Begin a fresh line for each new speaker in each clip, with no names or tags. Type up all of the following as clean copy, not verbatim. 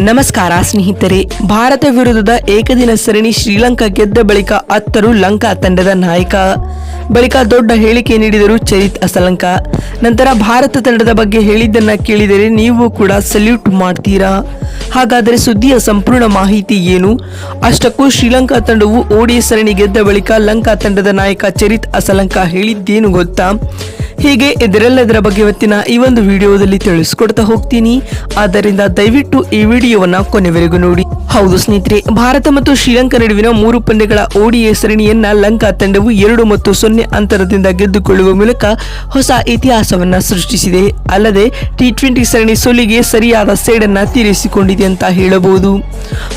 ನಮಸ್ಕಾರ ಸ್ನೇಹಿತರೆ. ಭಾರತ ವಿರುದ್ಧದ ಏಕದಿನ ಸರಣಿ ಶ್ರೀಲಂಕಾ ಗೆದ್ದ ಬಳಿಕ ಅತ್ತರು ಲಂಕಾ ತಂಡದ ನಾಯಕ. ಬಳಿಕ ದೊಡ್ಡ ಹೇಳಿಕೆ ನೀಡಿದರು ಚರಿತ್ ಅಸಲಂಕ. ನಂತರ ಭಾರತ ತಂಡದ ಬಗ್ಗೆ ಹೇಳಿದ್ದನ್ನ ಕೇಳಿದರೆ ನೀವು ಕೂಡ ಸಲ್ಯೂಟ್ ಮಾಡ್ತೀರಾ? ಹಾಗಾದರೆ ಸುದ್ದಿಯ ಸಂಪೂರ್ಣ ಮಾಹಿತಿ ಏನು? ಅಷ್ಟಕ್ಕೂ ಶ್ರೀಲಂಕಾ ತಂಡವು ಓಡಿಐ ಸರಣಿ ಗೆದ್ದ ಬಳಿಕ ಲಂಕಾ ತಂಡದ ನಾಯಕ ಚರಿತ್ ಅಸಲಂಕ ಹೇಳಿದ್ದೇನು ಗೊತ್ತಾ? ಹೀಗೆ ಇದರೆಲ್ಲದರ ಬಗ್ಗೆ ಇವತ್ತಿನ ಈ ಒಂದು ವಿಡಿಯೋದಲ್ಲಿ ತಿಳಿಸ್ಕೊಡ್ತಾ ಹೋಗ್ತೀನಿ. ಆದ್ದರಿಂದ ದಯವಿಟ್ಟು ಈ ವಿಡಿಯೋವನ್ನ ಕೊನೆವರೆಗೂ ನೋಡಿ. ಹೌದು ಸ್ನೇಹಿತರೆ, ಭಾರತ ಮತ್ತು ಶ್ರೀಲಂಕಾ ನಡುವಿನ 3 ಪಂದ್ಯಗಳ ಓಡಿಐ ಸರಣಿಯನ್ನ ಲಂಕಾ ತಂಡವು 2-0 ಅಂತರದಿಂದ ಗೆದ್ದುಕೊಳ್ಳುವ ಮೂಲಕ ಹೊಸ ಇತಿಹಾಸವನ್ನ ಸೃಷ್ಟಿಸಿದೆ. ಅಲ್ಲದೆ T20 ಸರಣಿ ಸೋಲಿಗೆ ಸರಿಯಾದ ಸೇಡನ್ನ ತೀರಿಸಿಕೊಂಡಿದೆ ಅಂತ ಹೇಳಬಹುದು.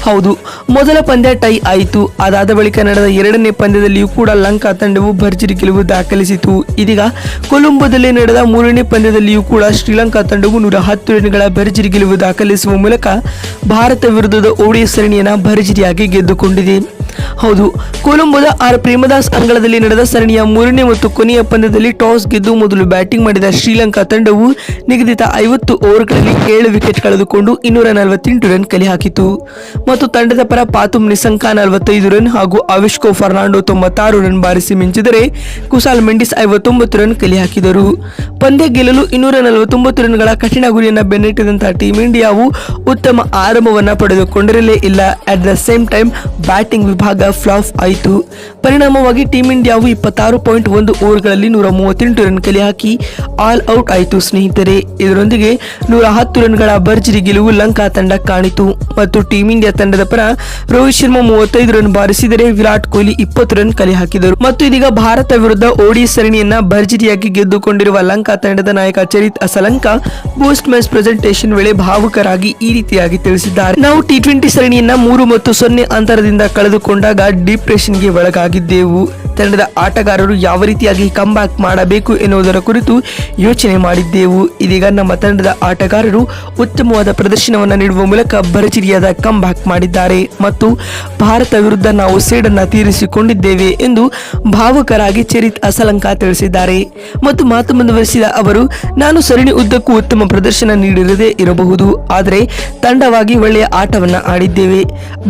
ಹೌದು, ಮೊದಲ ಪಂದ್ಯ ಟೈ ಆಯಿತು. ಅದಾದ ಬಳಿಕ ನಡೆದ 2ನೇ ಪಂದ್ಯದಲ್ಲಿಯೂ ಕೂಡ ಲಂಕಾ ತಂಡವು ಭರ್ಜರಿ ಗೆಲುವು ದಾಖಲಿಸಿತು. ಇದೀಗ ಕೊಲಂಬೋದಲ್ಲಿ ನಡೆದ 3ನೇ ಪಂದ್ಯದಲ್ಲಿಯೂ ಕೂಡ ಶ್ರೀಲಂಕಾ ತಂಡವು 110 ರನ್ಗಳ ಭರ್ಜರಿ ಗೆಲುವು ದಾಖಲಿಸುವ ಮೂಲಕ ಭಾರತ ವಿರುದ್ಧದ ಓಡಿಐ ಸರಣಿಯನ್ನ ಭರ್ಜರಿಯಾಗಿ ಗೆದ್ದುಕೊಂಡಿದೆ. ಹೌದು, ಕೊಲಂಬೋದ ಪ್ರೇಮದಾಸ್ ಅಂಗಳದಲ್ಲಿ ನಡೆದ ಸರಣಿಯ 3ನೇ ಮತ್ತು ಕೊನೆಯ ಪಂದ್ಯದಲ್ಲಿ ಟಾಸ್ ಗೆದ್ದು ಮೊದಲು ಬ್ಯಾಟಿಂಗ್ ಮಾಡಿದ ಶ್ರೀಲಂಕಾ ತಂಡವು ನಿಗದಿತ 50 ಓವರ್ಗಳಲ್ಲಿ 7 ವಿಕೆಟ್ ಕಳೆದುಕೊಂಡು 248 ರನ್ ಕಲೆ ಹಾಕಿತು. ಮತ್ತು ತಂಡದ ಪರ ಪಾತುಮ್ ನಿಸಂಕ 45 ರನ್ ಹಾಗೂ ಆವಿಷ್ಕೋ ಫರ್ನಾಂಡೋ 96 ರನ್ ಬಾರಿಸಿ ಮಿಂಚಿದರೆ ಕುಸಾಲ್ ಮೆಂಡಿಸ್ 59 ರನ್ ಕಲೆ ಹಾಕಿದರು. ಪಂದ್ಯ ಗೆಲ್ಲಲು 249 ರನ್ಗಳ ಕಠಿಣ ಗುರಿಯನ್ನು ಬೆನ್ನಟ್ಟಿದಂತಹ ಟೀಂ ಇಂಡಿಯಾವು ಉತ್ತಮ ಆರಂಭವನ್ನ ಪಡೆದುಕೊಂಡಿರಲೇ ಇಲ್ಲ. At the same time batting ವಿಭಾಗ ಫ್ಲಾಪ್ ಆಯಿತು. ಪರಿಣಾಮವಾಗಿ ಟೀಂ ಇಂಡಿಯಾವು 26.1 ಓವರ್ಗಳಲ್ಲಿ 138 ರನ್ ಕಲೆ ಹಾಕಿ ಆಲ್ ಔಟ್ ಆಯಿತು ಸ್ನೇಹಿತರೆ. ಇದರೊಂದಿಗೆ 110 ರನ್ಗಳ ಭರ್ಜರಿ ಗೆಲುವು ಲಂಕಾ ತಂಡ ಕಾಣಿತು. ಮತ್ತು ಟೀಂ ಇಂಡಿಯಾ ತಂಡದ ಪರ ರೋಹಿತ್ ಶರ್ಮಾ 35 ರನ್ ಬಾರಿಸಿದರೆ ವಿರಾಟ್ ಕೊಹ್ಲಿ 20 ರನ್ ಕಲೆ ಹಾಕಿದರು. ಮತ್ತು ಇದೀಗ ಭಾರತ ವಿರುದ್ಧ ಓಡಿಐ ಸರಣಿಯನ್ನ ಭರ್ಜರಿಯಾಗಿ ಗೆದ್ದುಕೊಂಡಿರುವ ಲಂಕಾ ತಂಡದ ನಾಯಕ ಚರಿತ್ ಅಸಲಂಕ ಪೋಸ್ಟ್ ಮ್ಯಾಚ್ ಪ್ರೆಸೆಂಟೇಷನ್ ವೇಳೆ ಭಾವುಕರಾಗಿ ಈ ರೀತಿಯಾಗಿ ತಿಳಿಸಿದ್ದಾರೆ. ನಾವು T20 ಸರಣಿಯನ್ನ 3-0 ಅಂತರದಿಂದ ಕಳೆದುಕೊಂಡಾಗ ಡಿಪ್ರೆಷನ್ಗೆ ಒಳಗಾಗಿದ್ದೆವು. ತಂಡದ ಆಟಗಾರರು ಯಾವ ರೀತಿಯಾಗಿ ಕಮ್ ಬ್ಯಾಕ್ ಮಾಡಬೇಕು ಎನ್ನುವುದರ ಕುರಿತು ಯೋಚನೆ ಮಾಡಿದ್ದೆವು. ಇದೀಗ ನಮ್ಮ ತಂಡದ ಆಟಗಾರರು ಉತ್ತಮವಾದ ಪ್ರದರ್ಶನವನ್ನು ನೀಡುವ ಮೂಲಕ ಭರ್ಜರಿಯಾದ ಕಮ್ ಬ್ಯಾಕ್ ಮಾಡಿದ್ದಾರೆ ಮತ್ತು ಭಾರತ ವಿರುದ್ಧ ನಾವು ಸೇಡನ್ನ ತೀರಿಸಿಕೊಂಡಿದ್ದೇವೆ ಎಂದು ಭಾವುಕರಾಗಿ ಚರಿತ್ ಅಸಲಂಕ ತಿಳಿಸಿದ್ದಾರೆ. ಮತ್ತು ಮಾತು ಮುಂದುವರಿಸಿದ ಅವರು, ನಾನು ಸರಣಿ ಉದ್ದಕ್ಕೂ ಉತ್ತಮ ಪ್ರದರ್ಶನ ನೀಡಿರದೇ ಇರಬಹುದು, ಆದರೆ ತಂಡವಾಗಿ ಒಳ್ಳೆಯ ಆಟವನ್ನ ಆಡಿದ್ದೇವೆ.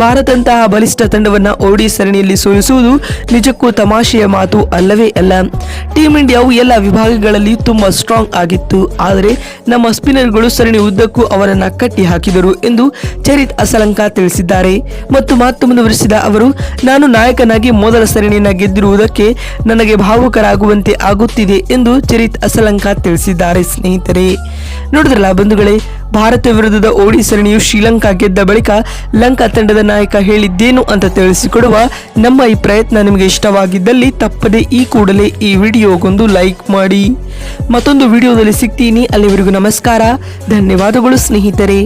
ಭಾರತಂತಹ ಬಲಿಷ್ಠ ತಂಡವನ್ನ ಓಡಿಐ ಸರಣಿಯಲ್ಲಿ ಸೋಲಿಸುವುದು ನಿಜಕ್ಕೂ ತಮಾಷೆಯ ಮಾತು ಅಲ್ಲವೇ ಅಲ್ಲ. ಟೀಂ ಇಂಡಿಯಾವು ಎಲ್ಲ ವಿಭಾಗಗಳಲ್ಲಿ ತುಂಬಾ ಸ್ಟ್ರಾಂಗ್ ಆಗಿತ್ತು, ಆದರೆ ನಮ್ಮ ಸ್ಪಿನ್ನರ್ಗಳು ಸರಣಿ ಉದ್ದಕ್ಕೂ ಅವರನ್ನ ಕಟ್ಟಿ ಹಾಕಿದರು ಎಂದು ಚರಿತ್ ಅಸಲಂಕ ತಿಳಿಸಿದ್ದಾರೆ. ಮತ್ತು ಮಾತು ಮುಂದುವರಿಸಿದ ಅವರು, ನಾನು ನಾಯಕನಾಗಿ ಮೊದಲ ಸರಣಿಯನ್ನ ಗೆದ್ದಿರುವುದಕ್ಕೆ ನನಗೆ ಭಾವುಕರಾಗುವಂತೆ ಆಗುತ್ತಿದೆ ಎಂದು ಚರಿತ್ ಅಸಲಂಕ ತಿಳಿಸಿದ್ದಾರೆ. ಸ್ನೇಹಿತರೆ, ನೋಡಿದ್ರಲ್ಲ ಬಂಧುಗಳೇ, ಭಾರತ ವಿರುದ್ಧದ ಓಡಿಐ ಸರಣಿಯು ಶ್ರೀಲಂಕಾ ಗೆದ್ದ ಬಳಿಕ ಲಂಕಾ ತಂಡದ ನಾಯಕ ಹೇಳಿದ್ದೇನು ಅಂತ ತಿಳಿಸಿಕೊಡುವ ನಮ್ಮ ಈ ಪ್ರಯತ್ನ ನಿಮಗೆ ಇಷ್ಟವಾಗಿದ್ದಲ್ಲಿ ತಪ್ಪದೆ ಈ ಕೂಡಲೇ ಈ ವಿಡಿಯೋಗೊಂದು ಲೈಕ್ ಮಾಡಿ. ಮತ್ತೊಂದು ವಿಡಿಯೋದಲ್ಲಿ ಸಿಗ್ತೀನಿ. ಅಲ್ಲಿವರೆಗೂ ನಮಸ್ಕಾರ, ಧನ್ಯವಾದಗಳು ಸ್ನೇಹಿತರೆ.